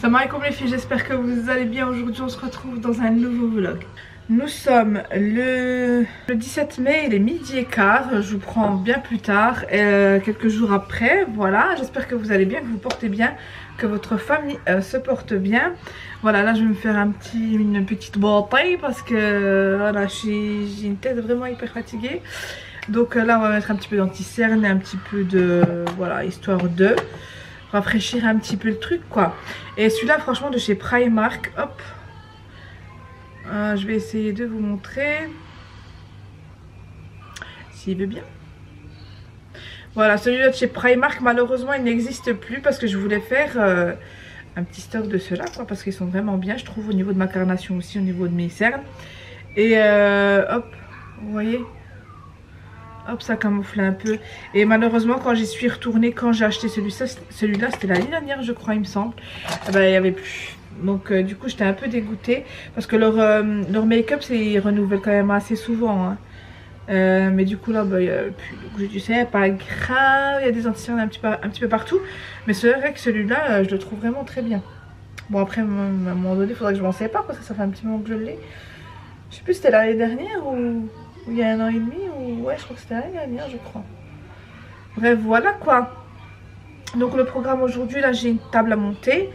Salam alaikum les filles, j'espère que vous allez bien. Aujourd'hui on se retrouve dans un nouveau vlog. Nous sommes le 17 mai, il est 12h15. Je vous prends bien plus tard, quelques jours après. Voilà, j'espère que vous allez bien, que vous portez bien, que votre famille se porte bien. Voilà, là je vais me faire une petite bataille parce que voilà, j'ai une tête vraiment hyper fatiguée. Donc là on va mettre un petit peu d'anti-cerne et un petit peu de, voilà, histoire de rafraîchir un petit peu le truc quoi. Et celui-là franchement de chez Primark, hop, je vais essayer de vous montrer s'il veut bien. Voilà, celui-là de chez Primark malheureusement il n'existe plus parce que je voulais faire un petit stock de ceux-là quoi, parce qu'ils sont vraiment bien je trouve, au niveau de ma carnation aussi, au niveau de mes cernes. Et hop, vous voyez, hop, ça camoufle un peu. Et malheureusement quand j'y suis retournée, quand j'ai acheté celui-là c'était l'année dernière je crois il me semble, il n'y avait plus. Donc du coup j'étais un peu dégoûtée parce que leur make-up ils renouvellent quand même assez souvent hein. Mais du coup là bah, il n'y a plus. Donc j'ai dit c'est pas grave, il y a des anti-cernes un petit peu partout. Mais c'est vrai que celui-là je le trouve vraiment très bien. Bon après à un moment donné il faudrait que je m'en sépare parce que ça fait un petit moment que je l'ai. Je sais plus si c'était l'année dernière ou il y a 1 an et demi, ou ouais je crois que c'était l'année dernière je crois. Bref voilà quoi. Donc le programme aujourd'hui, là j'ai une table à monter.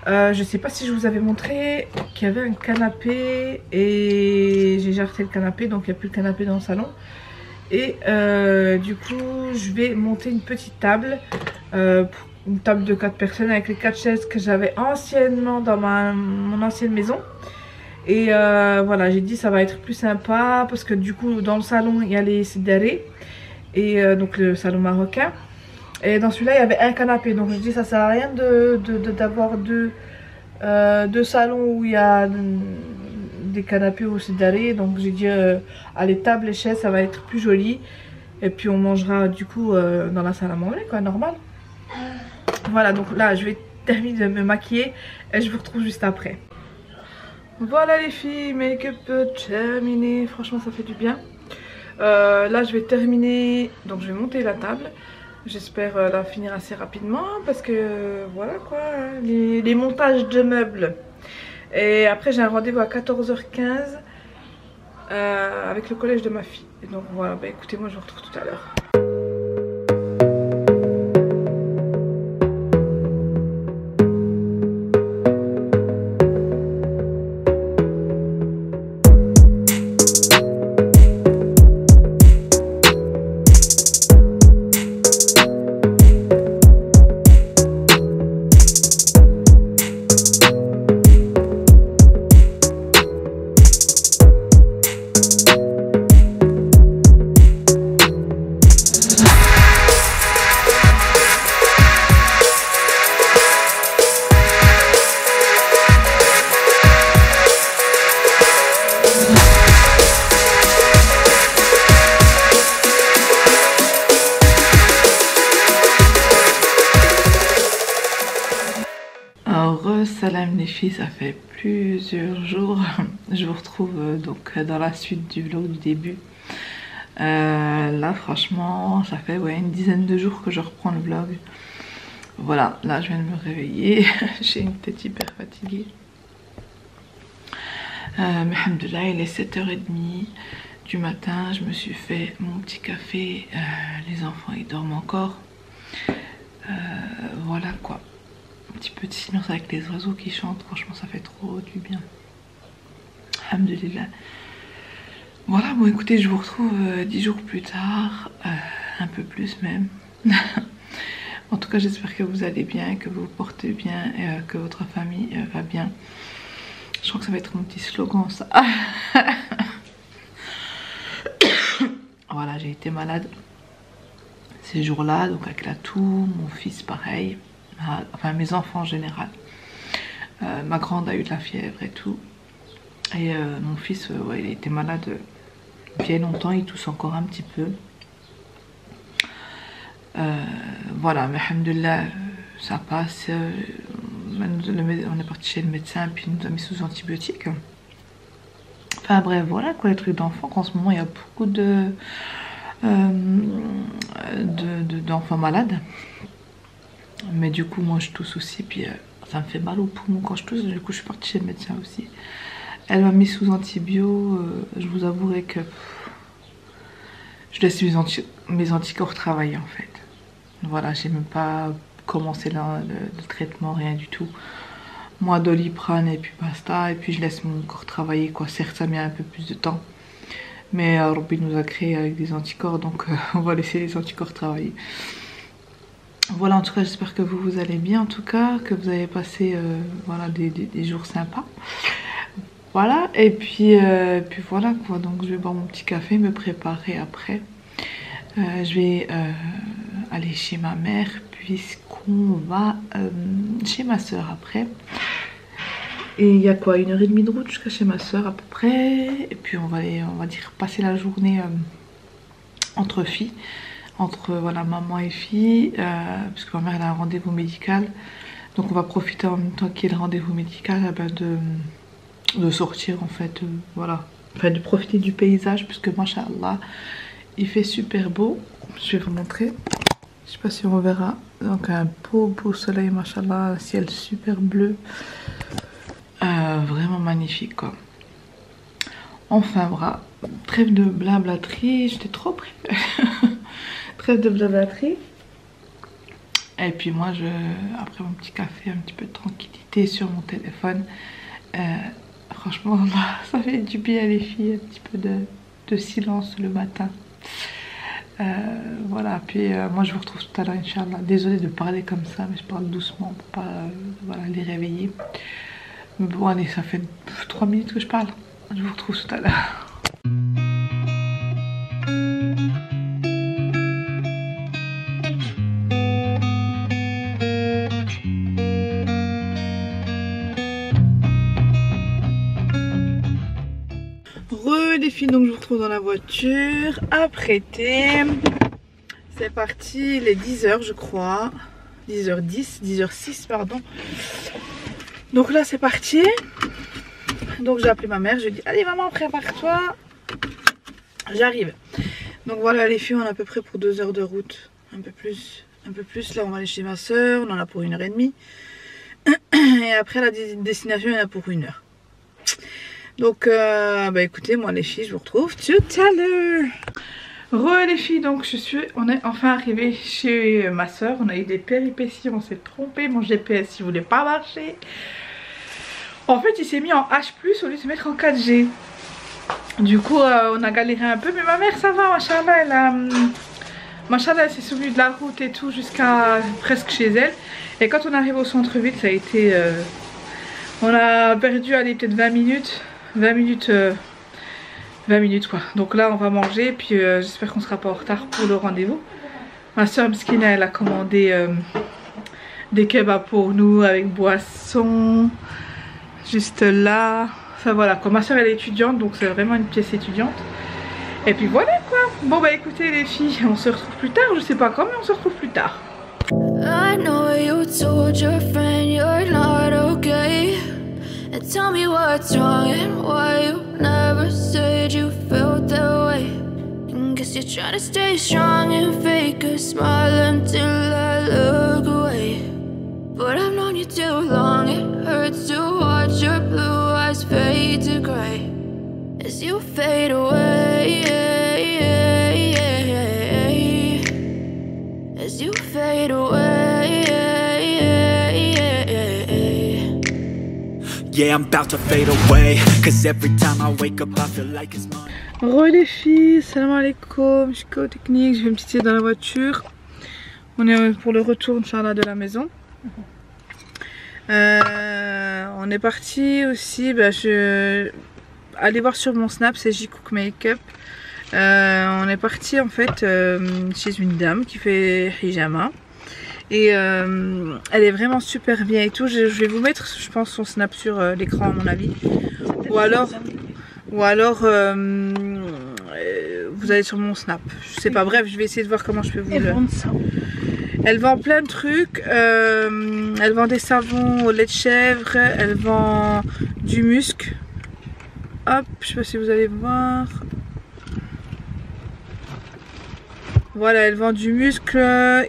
Je sais pas si je vous avais montré qu'il y avait un canapé et j'ai jarté le canapé, donc il n'y a plus le canapé dans le salon. Et du coup je vais monter une petite table, une table de 4 personnes avec les 4 chaises que j'avais anciennement dans mon ancienne maison. Et voilà, j'ai dit ça va être plus sympa parce que du coup dans le salon il y a les sidérés et donc le salon marocain. Et dans celui-là il y avait un canapé, donc je dis ça sert à rien d'avoir deux salons où il y a des canapés au sidéré. Donc j'ai dit à les tables, les chaises ça va être plus joli. Et puis on mangera du coup dans la salle à manger quoi, normal. Voilà, donc là je vais terminer de me maquiller et je vous retrouve juste après. Voilà les filles, make-up terminé, franchement ça fait du bien. Là je vais terminer, donc je vais monter la table. J'espère la finir assez rapidement parce que voilà quoi, les montages de meubles. Et après j'ai un rendez-vous à 14h15 avec le collège de ma fille. Et donc voilà, bah écoutez, moi je vous retrouve tout à l'heure. Salam les filles, ça fait plusieurs jours. Je vous retrouve donc dans la suite du vlog du début. Là franchement ça fait ouais, une dizaine de jours que je reprends le vlog. Voilà, là je viens de me réveiller. J'ai une tête hyper fatiguée. Mais alhamdoulilah, il est 7h30 du matin. Je me suis fait mon petit café. Les enfants ils dorment encore. Voilà quoi. Un petit peu de silence avec les oiseaux qui chantent, franchement ça fait trop du bien. Alhamdoulilah. Voilà, bon écoutez, je vous retrouve 10 jours plus tard, un peu plus même. En tout cas j'espère que vous allez bien, que vous vous portez bien et que votre famille va bien. Je crois que ça va être mon petit slogan ça. Voilà, j'ai été malade ces jours-là, donc avec la toux, mon fils pareil. Enfin mes enfants en général. Ma grande a eu de la fièvre et tout. Et mon fils, ouais, il a été malade bien longtemps, il tousse encore un petit peu. Voilà, mais alhamdoulilah, ça passe. On est parti chez le médecin, puis il nous a mis sous antibiotiques. Enfin bref, voilà quoi, les trucs d'enfants. En ce moment, il y a beaucoup d'enfants malades. Mais du coup moi je tousse aussi, puis Ça me fait mal au poumon quand je tousse, du coup je suis partie chez le médecin aussi. Elle m'a mis sous antibio, je vous avouerai que je laisse mes anticorps travailler en fait. Voilà, j'ai même pas commencé le traitement, rien du tout. Moi Doliprane et puis basta, et puis je laisse mon corps travailler quoi. Certes ça met un peu plus de temps, mais Rabbi nous a créé avec des anticorps, donc on va laisser les anticorps travailler. Voilà, en tout cas j'espère que vous allez bien, en tout cas que vous avez passé voilà, des jours sympas. Voilà, et puis voilà quoi, donc je vais boire mon petit café, me préparer après. Je vais aller chez ma mère puisqu'on va chez ma soeur après. Et il y a quoi, 1h30 de route jusqu'à chez ma soeur à peu près. Et puis on va aller, on va dire, passer la journée entre filles. Entre voilà, maman et fille, puisque ma mère elle a un rendez-vous médical. Donc on va profiter en même temps qu'il y ait le rendez-vous médical de sortir en fait, voilà. Enfin de profiter du paysage puisque machallah il fait super beau. Je vais vous montrer. Je sais pas si on verra. Donc un beau soleil machallah, un ciel super bleu. Vraiment magnifique quoi. Enfin voilà, trêve de blablaterie, j'étais trop pris. Trêve de blablaterie. Et puis moi après mon petit café, un petit peu de tranquillité sur mon téléphone. Franchement ça fait du bien les filles, un petit peu de silence le matin. Voilà, puis moi je vous retrouve tout à l'heure Inch'Allah. Désolée de parler comme ça, mais je parle doucement pour pas voilà, les réveiller. Mais bon allez, ça fait 3 minutes que je parle. Je vous retrouve tout à l'heure. Les filles, donc je vous retrouve dans la voiture apprêtée. C'est parti, il est 10h je crois, 10h10, 10h06 pardon. Donc là c'est parti. Donc j'ai appelé ma mère, je lui ai dit allez maman prépare-toi, j'arrive. Donc voilà les filles, on est à peu près pour 2 heures de route, un peu plus. Là on va aller chez ma soeur, on en a pour 1h30. Et après la destination il y en a pour 1 heure. Donc bah écoutez, moi les filles je vous retrouve tout à l'heure. Les filles, donc on est enfin arrivé chez ma soeur. On a eu des péripéties, on s'est trompé, mon GPS il voulait pas marcher. En fait il s'est mis en H+ au lieu de se mettre en 4G. Du coup on a galéré un peu, mais ma mère ça va, machallah, elle s'est souvenue de la route et tout jusqu'à presque chez elle. Et quand on arrive au centre-ville ça a été on a perdu allez peut-être 20 minutes. 20 minutes quoi. Donc là on va manger, puis j'espère qu'on sera pas en retard pour le rendez-vous. Ma soeur Mskina elle a commandé des kebabs pour nous avec boisson juste là. Enfin voilà quoi, ma soeur elle est étudiante donc c'est vraiment une pièce étudiante. Et puis voilà quoi. Bon bah écoutez les filles, on se retrouve plus tard, je sais pas quand mais on se retrouve plus tard. I know you told your friend you're not okay. And tell me what's wrong and why you never said you felt that way. And guess you're trying to stay strong and fake a smile until I look away. But I've known you too long, it hurts to watch your blue eyes fade to grey as you fade away. As you fade away. Yeah, I'm about to fade away. Cause every time I wake up, I feel like it's mine. Les filles, salam alaikum. Je suis Kao Technique, je vais me titiller dans la voiture. On est pour le retour, Inch'Allah, de la maison. On est parti aussi. Allez voir sur mon snap, c'est J-Cook Makeup. On est parti en fait chez une dame qui fait hijama. Et elle est vraiment super bien et tout. Je vais vous mettre je pense son snap sur l'écran à mon avis. Ou alors vous allez sur mon snap. Je sais pas, bref je vais essayer de voir comment je peux vous le... Elle vend plein de trucs. Elle vend des savons au lait de chèvre. Elle vend du musc. Hop, je sais pas si vous allez voir. Voilà, elle vend du muscle,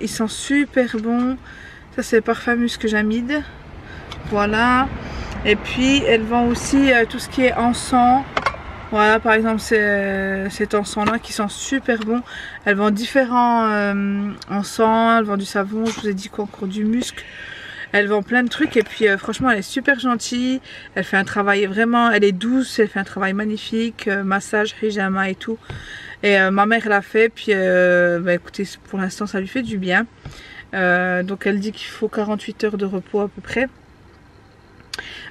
il sent super bon. Ça c'est le parfum musc Jamid. voilà. Et puis elle vend aussi tout ce qui est encens. Voilà, par exemple cet encens là qui sent super bon. Elle vend différents encens, elle vend du savon, je vous ai dit quoi encore, du musc. Elle vend plein de trucs et puis franchement elle est super gentille. Elle fait un travail vraiment, elle est douce, elle fait un travail magnifique, massage, hijama et tout. Et ma mère l'a fait, puis bah, écoutez, pour l'instant ça lui fait du bien. Donc elle dit qu'il faut 48 heures de repos à peu près.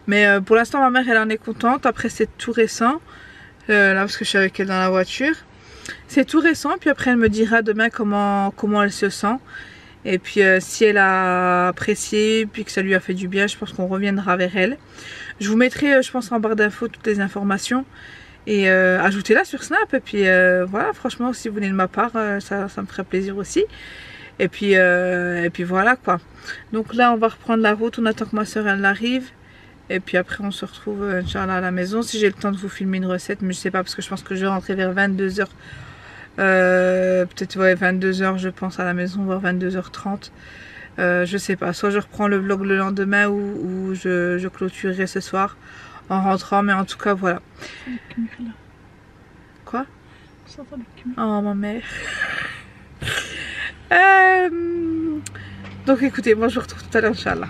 Mais pour l'instant ma mère elle en est contente. Après c'est tout récent. Là parce que je suis avec elle dans la voiture. C'est tout récent, puis après elle me dira demain comment elle se sent. Et puis si elle a apprécié, puis que ça lui a fait du bien, je pense qu'on reviendra vers elle. Je vous mettrai, je pense, en barre d'infos toutes les informations. Et ajoutez-la sur Snap. Et puis voilà, franchement, si vous venez de ma part, ça me ferait plaisir aussi. Et puis voilà quoi. Donc là, on va reprendre la route. On attend que ma soeur elle arrive. Et puis après, on se retrouve, Inch'Allah, à la maison. Si j'ai le temps de vous filmer une recette, mais je sais pas, parce que je pense que je vais rentrer vers 22 h. Peut-être ouais, 22 h je pense à la maison, voire 22 h 30. Je sais pas, soit je reprends le vlog le lendemain ou je clôturerai ce soir en rentrant, mais en tout cas voilà. Quoi? Oh ma mère. Donc écoutez, moi je vous retrouve tout à l'heure, Inch'Allah.